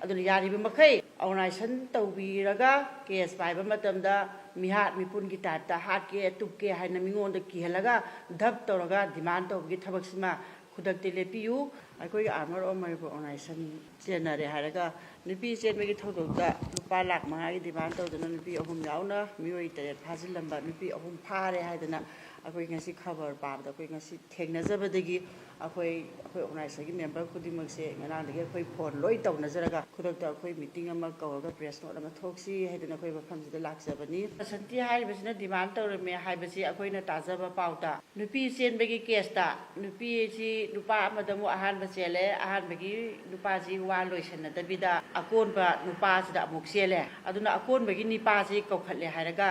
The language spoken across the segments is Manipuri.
ꯑꯗꯨꯅ ꯌꯥꯔꯤꯕ ꯃꯈꯩ ꯑꯣꯔꯒꯅꯥꯏꯖꯦꯁꯟ ꯇꯧꯕꯤꯔꯒ ꯀꯦꯁ ꯄꯥꯏꯕ ꯃꯇꯝꯗ ꯃꯤꯍꯥꯠ ꯃꯤꯄꯨꯟꯒꯤ ꯇꯥꯏꯞꯇ ꯍꯥꯠꯀꯦ ꯇꯨꯞꯀꯦ ꯍꯥꯏꯅ ꯃꯤꯉꯣꯟꯗ ꯀꯤꯍꯜꯂꯒ ꯙꯞ ꯇꯧꯔꯒ ꯗꯤꯃꯥꯟ ꯇꯧꯕꯒꯤ ꯊꯕꯛꯁꯤꯃ ꯈꯨꯗꯛꯇ ꯂꯦꯞꯄꯤꯌꯨ ꯑꯩꯈꯣꯏꯒꯤ ꯑꯥꯔꯃꯔ ꯑꯣꯐ ꯃꯅꯤꯄꯨꯔ ꯑꯣꯔꯒꯅꯥꯏꯖꯦꯁꯟ ꯆꯦꯟꯅꯔꯦ ꯍꯥꯏꯔꯒ ꯅꯨꯄꯤ ꯆꯦꯟꯕꯒꯤ ꯊꯧꯗꯣꯛꯇ ꯂꯨꯄꯥ ꯂꯥꯈ 5ꯒꯤ ꯗꯤꯃꯥꯟ ꯇꯧꯗꯨꯅ ꯅꯨꯄꯤ 3 ꯌꯥꯎꯅ ꯃꯤꯑꯣꯏ 9 ꯐꯥꯖꯤꯜꯂꯝꯕ ꯅꯨꯄꯤ 3 ꯐꯥꯔꯦ ꯍꯥꯏꯗꯅ ꯑꯩꯈꯣꯏ ꯉꯁꯤ ꯈꯕꯔ ꯄꯥꯕꯗ ꯑꯩꯈꯣꯏ ꯉꯁꯤ ꯊꯦꯡꯅꯖꯕꯗꯒꯤ ꯑꯩꯈꯣꯏ ꯑꯣꯔꯒꯅꯥꯏꯖꯦꯁꯟꯒꯤ ꯃꯦꯝꯕꯔ ꯈꯨꯗꯤꯡꯃꯛꯁꯦ ꯉꯔꯥꯡꯗꯒꯤ ꯑꯩꯈꯣꯏ ꯐꯣꯟ ꯂꯣꯏ ꯇꯧꯅꯖꯔꯒ ꯈꯨꯗꯛꯇ ꯑꯩꯈꯣꯏ ꯃꯤꯇꯤꯡ ꯑꯃ ꯀꯧꯔꯒ ꯄ꯭ꯔꯦꯁ ꯅꯣꯠ ꯑꯃ ꯊꯣꯛꯁꯤ ꯍꯥꯏꯗꯅ ꯑꯩꯈꯣꯏ ꯃꯐꯝꯁꯤꯗ ꯂꯥꯛꯆꯕꯅꯤ ꯁꯟꯇꯤ ꯍꯥꯏꯔꯤꯕꯁꯤꯅ ꯗꯤꯃꯥꯟ ꯇꯧꯔꯝꯃꯦ ꯍꯥꯏꯕꯁꯤ ꯑꯩꯈꯣꯏꯅ ꯇꯥꯖꯕ ꯄꯥꯎꯇ ꯅꯨꯄꯤ ꯆꯦꯟꯕꯒꯤ ꯀꯦꯁꯇ ꯅꯨꯄꯤꯁꯤ ꯅꯨꯄꯥ ꯑꯃꯗ ꯑꯃꯨꯛ ꯑꯍꯥꯟꯕ ꯆꯦꯜꯂꯦ ꯑꯍꯥꯟꯕꯒꯤ ꯅꯨꯄꯥꯁꯤ ꯋꯥ ꯂꯣꯏꯁꯟꯅꯗꯕꯤꯗ ꯑꯀꯣꯟꯕ ꯅꯨꯄꯥꯁꯤꯗ ꯑꯃꯨꯛ ꯆꯦꯜꯂꯦ ꯑꯗꯨꯅ ꯑꯀꯣꯟꯕꯒꯤ ꯅꯨꯄꯥꯁꯤ ꯀꯧꯈꯠꯂꯦ ꯍꯥꯏꯔꯒ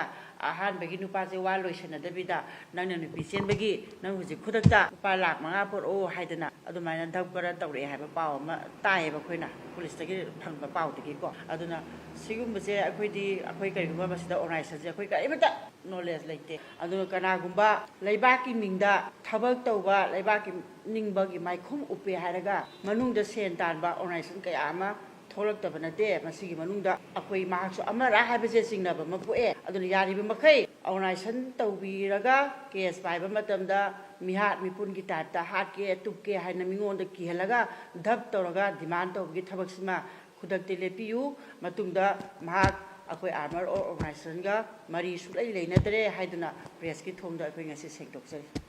ꯑꯍꯥꯟꯕꯒꯤ ꯅꯨꯄꯥꯁꯤ ꯋꯥ ꯂꯣꯏꯁꯟꯅꯗꯕꯤda ꯅꯪꯅ ꯅꯨꯄꯤ ꯆꯦꯟꯕꯒꯤ ꯅꯪ ꯍꯧꯖꯤꯛ ꯈꯨꯗꯛꯇ ꯂꯨꯄꯥ ꯂꯥꯈ 5 ꯄꯨꯔꯛꯑꯣ ꯍꯥꯏꯗꯅ ꯑꯗꯨꯃꯥꯏꯅ ꯙꯞ ꯈꯔ ꯇꯧꯔꯛꯑꯦ ꯍꯥꯏꯕ ꯄꯥꯎ ꯑꯃ ꯇꯥꯏꯌꯦꯕ ꯑꯩꯈꯣꯏꯅ ꯄꯨꯂꯤꯁꯇꯒꯤ ꯐꯪꯕ ꯄꯥꯎꯗꯒꯤꯀꯣ ꯑꯗꯨꯅ ꯁꯤꯒꯨꯝꯕꯁꯦ ꯑꯩꯈꯣꯏ ꯀꯔꯤꯒꯨꯝꯕ ꯃꯁꯤꯗ ꯑꯣꯔꯒꯅꯥꯏꯖꯦꯁꯟꯁꯦ ꯑꯩꯈꯣꯏ ꯀꯔꯤꯃꯠꯇ ꯅꯣꯂꯦꯖ ꯂꯩꯇꯦ ꯑꯗꯨꯒ ꯀꯅꯥꯒꯨꯝꯕ ꯂꯩꯕꯥꯛꯀꯤ ꯃꯤꯡꯗ ꯊꯕꯛ ꯇꯧꯕ ꯂꯩꯕꯥꯛꯀꯤ ꯅꯤꯡꯕꯒꯤ ꯃꯥꯏꯈꯨꯝ ꯎꯞꯄꯦ ꯍꯥꯏꯔꯒ ꯃꯅꯨꯡꯗ ꯁꯦꯟ ꯇꯥꯟꯕ ꯑꯣꯔꯒꯅꯥꯏꯖꯦꯁꯟ ꯀꯌꯥ ꯑꯃ ꯊꯣꯛꯂꯛꯇꯕ ꯅꯠꯇꯦ ꯃꯁꯤꯒꯤ ꯃꯅꯨꯡꯗ ꯑꯩꯈꯣꯏ ꯃꯍꯥꯛꯁꯨ ꯑꯃꯔꯥ ꯍꯥꯏꯕꯁꯦ ꯆꯤꯡꯅꯕ ꯑꯃ ꯄꯣꯛꯑꯦ ꯑꯗꯨꯅ ꯌꯥꯔꯤꯕ ꯃꯈꯩ ꯑꯣꯔꯒꯅꯥꯏꯖꯦꯁꯟ ꯇꯧꯕꯤꯔꯒ ꯀꯦꯁ ꯄꯥꯏꯕ ꯃꯇꯝꯗ ꯃꯤꯍꯥꯠ ꯃꯤꯄꯨꯟꯒꯤ ꯇꯥꯏꯞꯇ ꯍꯥꯠꯀꯦ ꯇꯨꯞꯀꯦ ꯍꯥꯏꯅ ꯃꯤꯉꯣꯟꯗ ꯀꯤꯍꯜꯂꯒ ꯙꯞ ꯇꯧꯔꯒ ꯗꯤꯃꯥꯟ ꯇꯧꯕꯒꯤ ꯊꯕꯛꯁꯤꯃ ꯈꯨꯗꯛꯇ ꯂꯦꯞꯄꯤꯌꯨ ꯃꯇꯨꯡꯗ ꯃꯍꯥꯛ ꯑꯩꯈꯣꯏ ꯑꯥꯔꯃꯔ ꯑꯣꯐ ꯑꯣꯔꯒꯅꯥꯏꯖꯦꯁꯟꯒ ꯃꯔꯤ ꯁꯨꯡꯂꯩ ꯂꯩꯅꯗ꯭ꯔꯦ ꯍꯥꯏꯗꯨꯅ ꯄ꯭ꯔꯦꯁꯀꯤ ꯊꯣꯡꯗ ꯑꯩꯈꯣꯏ ꯉꯁꯤ ꯁꯦꯡꯗꯣꯛꯆꯔꯤ